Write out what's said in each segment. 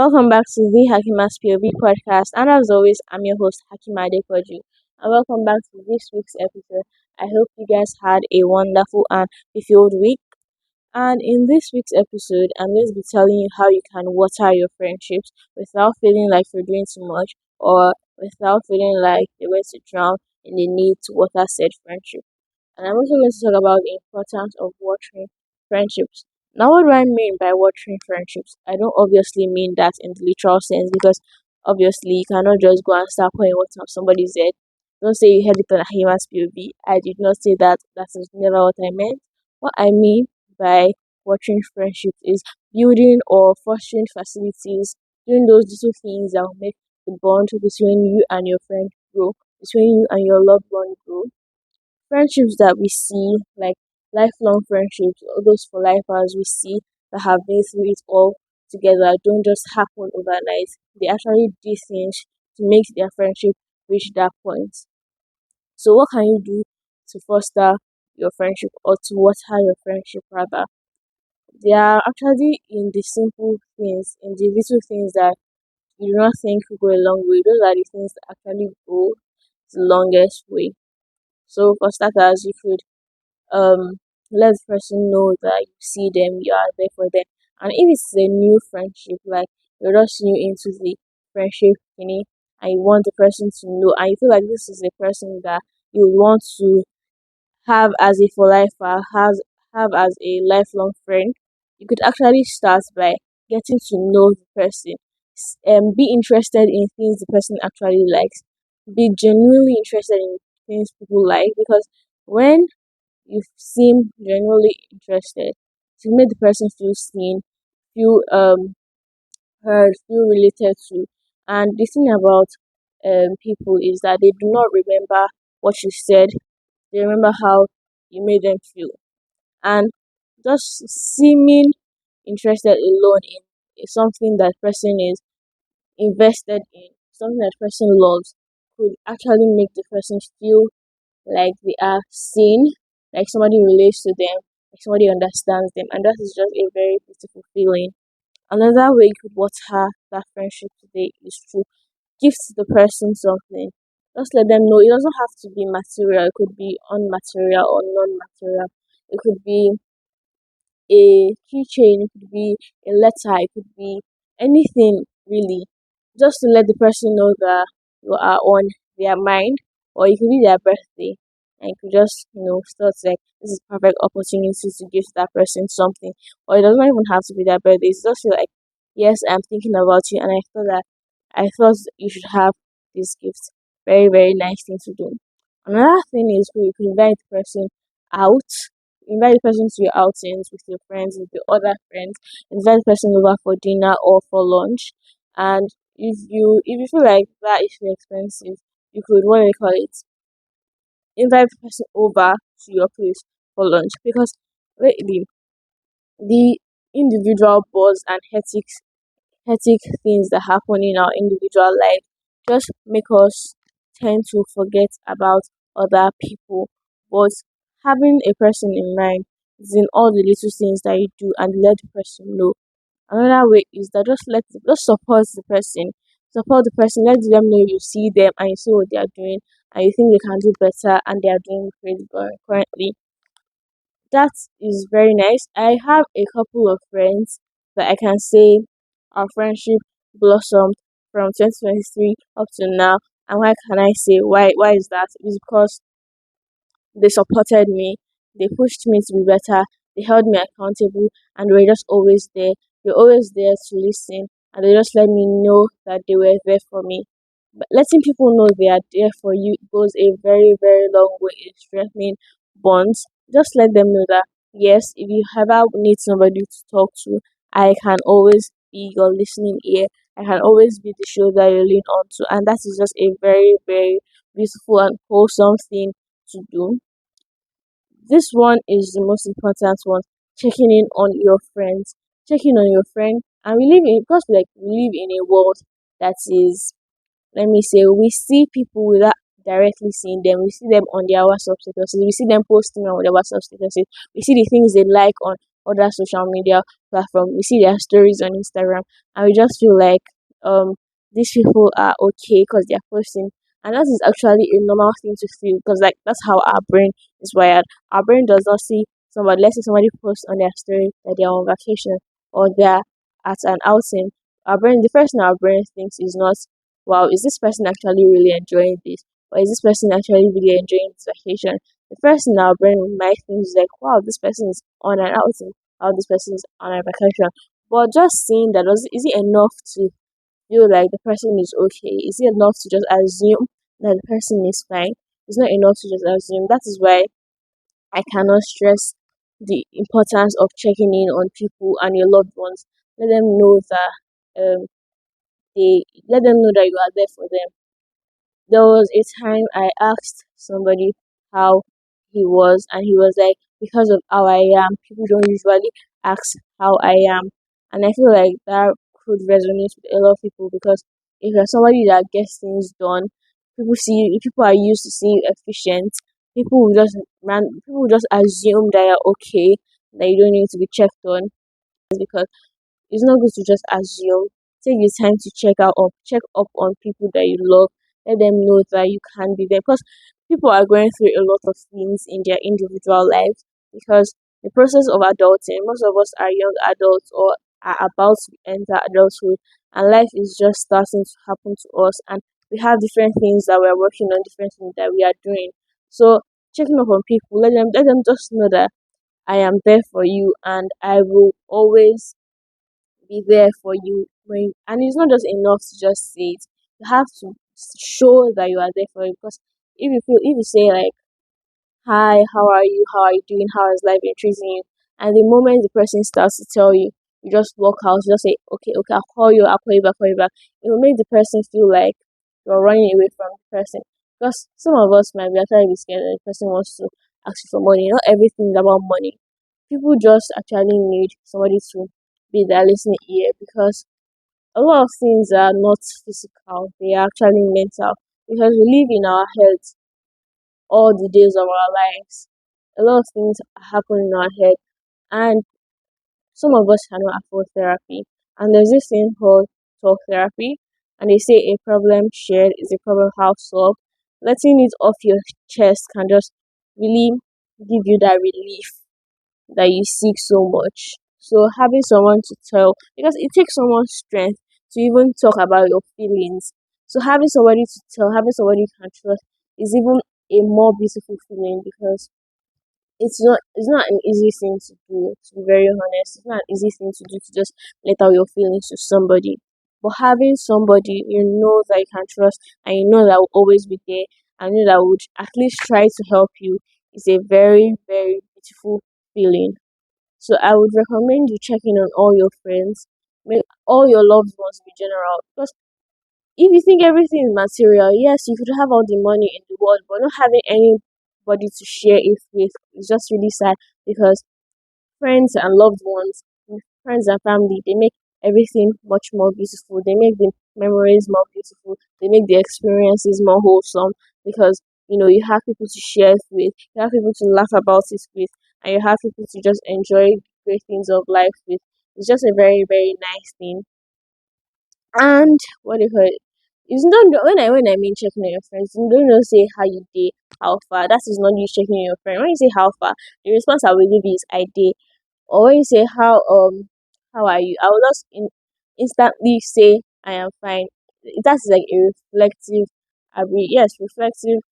Welcome back to the HAKEEMAH'S POV podcast. And as always, I'm your host, HAKEEMAH. And welcome back to this week's episode. I hope you guys had a wonderful and fulfilled week. And in this week's episode, I'm going to be telling you how you can water your friendships without feeling like you're doing too much or without feeling like you're going to drown in the need to water said friendship. And I'm also going to talk about the importance of watering friendships. Now, what do I mean by watering friendships? I don't obviously mean that in the literal sense because obviously you cannot just go and start pouring water on somebody's head. Don't say you heard it on Hakima's POV. I did not say that. That is never what I meant. What I mean by watering friendships is building or fostering facilities, doing those little things that will make the bond between you and your friend grow, between you and your loved one grow. Friendships that we see, like lifelong friendships, all those for lifers we see that have been through it all together, don't just happen overnight. They actually do things to make their friendship reach that point. So, what can you do to foster your friendship or to water your friendship rather? They are actually in the simple things, in the little things that you do not think will go a long way. Those are the things that actually go the longest way. So, for starters, you could let the person know that you see them, you are there for them. And if it's a new friendship, like you're just new into the friendship thingy, and you want the person to know, and you feel like this is a person that you want to have as a for life, have as a lifelong friend, you could actually start by getting to know the person. Be interested in things the person actually likes. Be genuinely interested in things people like, because when you seem genuinely interested, to make the person feel seen, feel heard, feel related to. And the thing about people is that they do not remember what you said, they remember how you made them feel. And just seeming interested alone in something that person is invested in, something that person loves, could actually make the person feel like they are seen, like somebody relates to them, like somebody understands them, and that is just a very beautiful feeling. Another way you could water that friendship today is to gift the person something. Just let them know it doesn't have to be material, it could be unmaterial or non-material. It could be a keychain, it could be a letter, it could be anything really. Just to let the person know that you are on their mind, or it could be their birthday. And you could just, start like this is perfect opportunity to give that person something. Or it doesn't even have to be their birthday. It's just like, yes, I'm thinking about you and I thought you should have this gift. Very, very nice thing to do. Another thing is you can invite the person out, invite the person to your outings with your friends, with your other friends, invite the person over for dinner or for lunch. And if you feel like that is too expensive, you could, what do they call it, invite the person over to your place for lunch, because lately the individual buzz and hectic things that happen in our individual life just make us tend to forget about other people. But having a person in mind is in all the little things that you do and let the person know. Another way is that just support the person. Support the person, let them know you see them and you see what they are doing and you think they can do better and they are doing great currently. That is very nice. I have a couple of friends that I can say our friendship blossomed from 2023 up to now. And why can I say why is that? It's because they supported me, they pushed me to be better, they held me accountable, and they were just always there. They were always there to listen, and they just let me know that they were there for me. But letting people know they are there for you goes a very, very long way in strengthening bonds. Just let them know that, yes, if you ever need somebody to talk to, I can always be your listening ear. I can always be the shoulder you lean on to. And that is just a very, very beautiful and wholesome thing to do. This one is the most important one. Checking in on your friends. Checking on your friend. And because we live in a world that is, let me say, we see people without directly seeing them. We see them on their WhatsApp statuses. We see them posting on their WhatsApp statuses. We see the things they like on other social media platform, we see their stories on Instagram, and we just feel like um these people are okay because they're posting, and that is actually a normal thing to feel because like that's how our brain is wired. Our brain does not see somebody. Let's say somebody posts on their story that they're on vacation or they're at an outing. Our brain, the first thing our brain thinks is not, wow, is this person actually really enjoying this? Or is this person actually really enjoying this vacation? The first thing our brain might think is like, wow, this person is on an outing, or this person is on a vacation. But just seeing that, is it enough to feel like the person is okay? Is it enough to just assume that the person is fine? It's not enough to just assume. That is why I cannot stress the importance of checking in on people and your loved ones. Let them know that they let them know that you are there for them. There was a time I asked somebody how he was, and he was like, because of how I am, people don't usually ask how I am. And I feel like that could resonate with a lot of people because if you're somebody that gets things done, people are used to seeing you efficient. People will just assume that you're okay, that you don't need to be checked on because it's not good to just assume. Take the time to check up on people that you love. Let them know that you can be there because people are going through a lot of things in their individual lives. Because the process of adulting, most of us are young adults or are about to enter adulthood, and life is just starting to happen to us. And we have different things that we are working on, different things that we are doing. So checking up on people, let them just know that I am there for you, and I will always be there for you and it's not just enough to just say it. You have to show that you are there for it because if you say like, hi, how are you doing, how has life been treating you, and the moment the person starts to tell you, you just walk out, you just say, okay, I'll call you back. It will make the person feel like you're running away from the person because some of us might be actually be scared that the person wants to ask you for money. Not everything is about money. People just actually need somebody to be their listening ear because a lot of things are not physical, they are actually mental because we live in our heads all the days of our lives. A lot of things happen in our head, and some of us cannot afford therapy. And there's this thing called talk therapy, and they say a problem shared is a problem half solved. Letting it off your chest can just really give you that relief that you seek so much. So having someone to tell, because it takes someone's strength to even talk about your feelings. So having somebody to tell, having somebody you can trust is even a more beautiful feeling because it's not an easy thing to do, to be very honest. It's not an easy thing to do to just let out your feelings to somebody. But having somebody you know that you can trust and you know that will always be there and you know that would at least try to help you is a very, very beautiful feeling. So I would recommend you checking on all your friends, make all your loved ones in general. Because if you think everything is material, yes, you could have all the money in the world, but not having anybody to share it with is just really sad because friends and loved ones, friends and family, they make everything much more beautiful. They make the memories more beautiful. They make the experiences more wholesome because you have people to share it with, you have people to laugh about it with, and you have people to just enjoy great things of life with. It's just a very, very nice thing. And what do you call it? It's not when I mean checking on your friends, you don't just say how you did, how far. That is not you checking on your friend. When you say how far, the response I will give you is I did. Or when you say how are you, I will just instantly say I am fine. That's like a reflective, yes, reflexive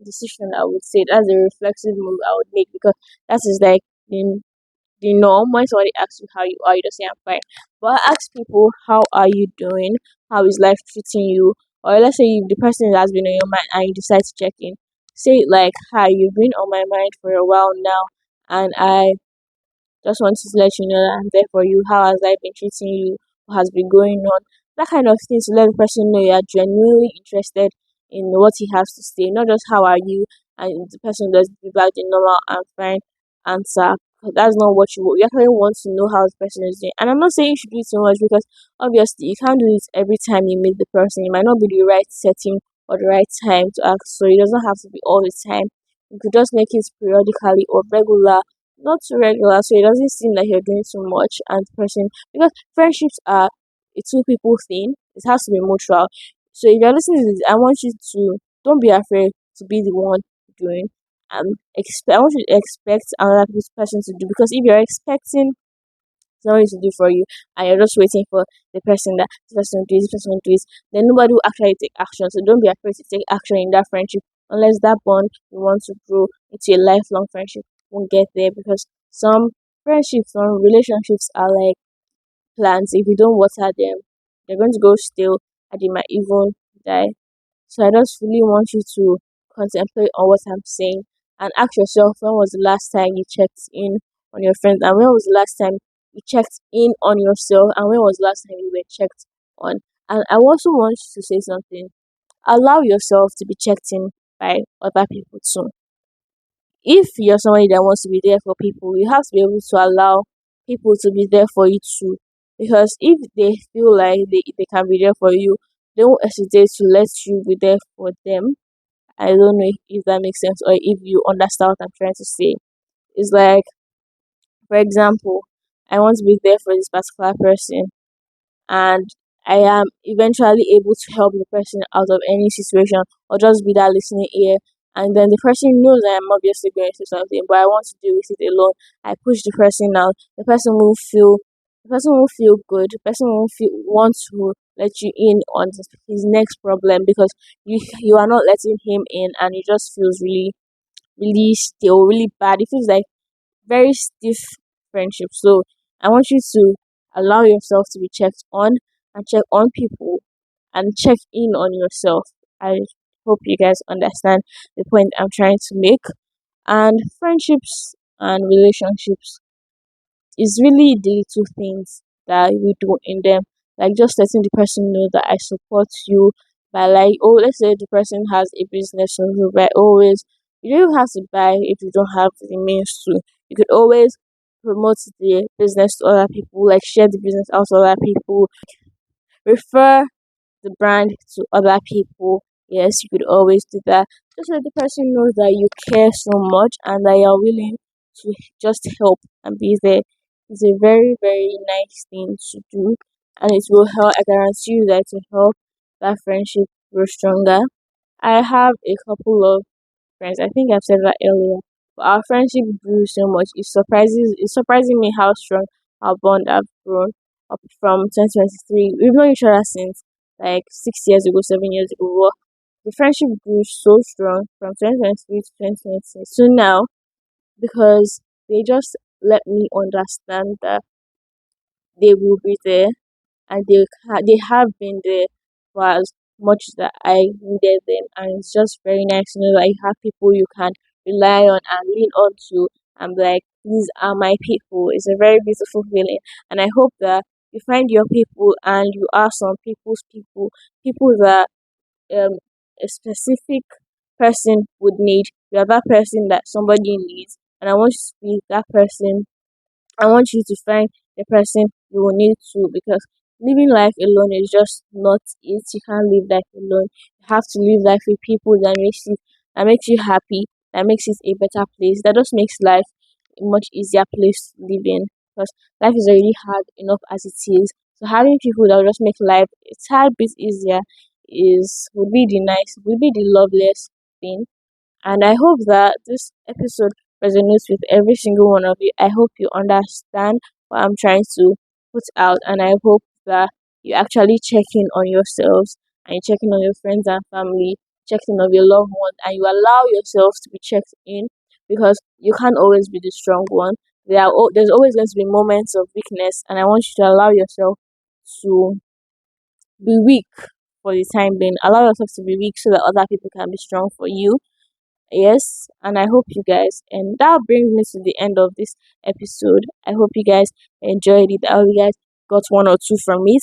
decision. I would say that's a reflexive move I would make because that is like the norm. When somebody asks you how you are, you just say I'm fine. But I ask people, how are you doing? How is life treating you? Or let's say the person has been on your mind and you decide to check in. Say it like, hi, you've been on my mind for a while now, and I just wanted to let you know that I'm there for you. How has life been treating you? What has been going on? That kind of thing to let the person know you are genuinely interested in what he has to say, not just how are you, and the person does give back the normal and fine answer. 'Cause that's not what you want. You actually want to know how the person is doing. And I'm not saying you should do it so much because obviously you can't do it every time you meet the person. It might not be the right setting or the right time to ask. So it doesn't have to be all the time. You could just make it periodically or regular not too regular, so it doesn't seem like you're doing too much. And the person, because friendships are a two people thing, it has to be mutual. So if you're listening to this, I want you to don't be afraid to be the one doing. I want you to expect another person to do, because if you're expecting somebody to do for you and you're just waiting for the person that this person will do this, person will do this, then nobody will actually take action. So don't be afraid to take action in that friendship unless that bond you want to grow into a lifelong friendship won't get there, because some friendships, some relationships are like plants. If you don't water them, they're going to go stale and they might even die. So I just really want you to contemplate on what I'm saying and ask yourself, when was the last time you checked in on your friends, and when was the last time you checked in on yourself, and when was the last time you were checked on. And I also want you to say something. Allow yourself to be checked in by other people too. If you're somebody that wants to be there for people, you have to be able to allow people to be there for you too. Because if they feel like they can be there for you, they won't hesitate to let you be there for them. I don't know if that makes sense, or if you understand what I'm trying to say. It's like, for example, I want to be there for this particular person, and I am eventually able to help the person out of any situation, or just be that listening ear. And then the person knows I am obviously going through something, but I want to deal with it alone. I push the person out. The person will feel good. The person will feel want to let you in on his next problem, because you are not letting him in, and it just feels really really still really bad. It feels like very stiff friendship. So I want you to allow yourself to be checked on, and check on people, and check in on yourself. I hope you guys understand the point I'm trying to make. And friendships and relationships is really the little things that we do in them. Like just letting the person know that I support you by, like, oh, let's say the person has a business, so you buy always, you don't even have to buy if you don't have the means to. You could always promote the business to other people, like share the business out to other people, refer the brand to other people. Yes, you could always do that. Just let the person know that you care so much and that you're willing to just help and be there. It's a very, very nice thing to do, and it will help. I guarantee you that it will help that friendship grow stronger. I have a couple of friends. I think I've said that earlier. But our friendship grew so much. It's surprising me how strong our bond have grown up from 2023. We've known each other since like 6 years ago, 7 years ago. Well, the friendship grew so strong from 2023 to 2026 so now, because they just let me understand that they will be there, and they have been there for as much that I needed them. And it's just very nice to know that you have people you can rely on and lean on to, and be like, these are my people. It's a very beautiful feeling, and I hope that you find your people, and you are some people's people, people that a specific person would need. You are that person that somebody needs, and I want you to be that person. I want you to find the person you will need to, because living life alone is just not it. You can't live life alone. You have to live life with people that makes you happy, that makes it a better place, that just makes life a much easier place to live in, because life is already hard enough as it is. So having people that will just make life a tad bit easier is would be the loveliest thing. And I hope that this episode resonates with every single one of you. I hope you understand what I'm trying to put out, and I hope that you actually check in on yourselves, and you check in on your friends and family, check in on your loved ones, and you allow yourself to be checked in, because you can't always be the strong one. There's always going to be moments of weakness, and I want you to allow yourself to be weak for the time being. Allow yourself to be weak so that other people can be strong for you. Yes, and I hope you guys, and that brings me to the end of this episode. I hope you guys enjoyed it. I hope you guys got one or two from it.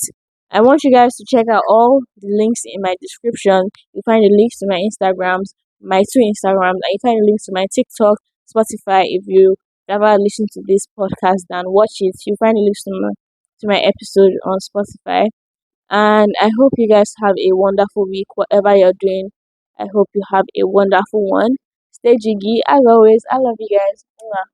I want you guys to check out all the links in my description. You find the links to my Instagrams, my two Instagrams, and you find the links to my TikTok, Spotify. If you ever listen to this podcast and watch it, you find the links to my episode on Spotify. And I hope you guys have a wonderful week, whatever you're doing. I hope you have a wonderful one. Stay jiggy. As always, I love you guys. Mwah.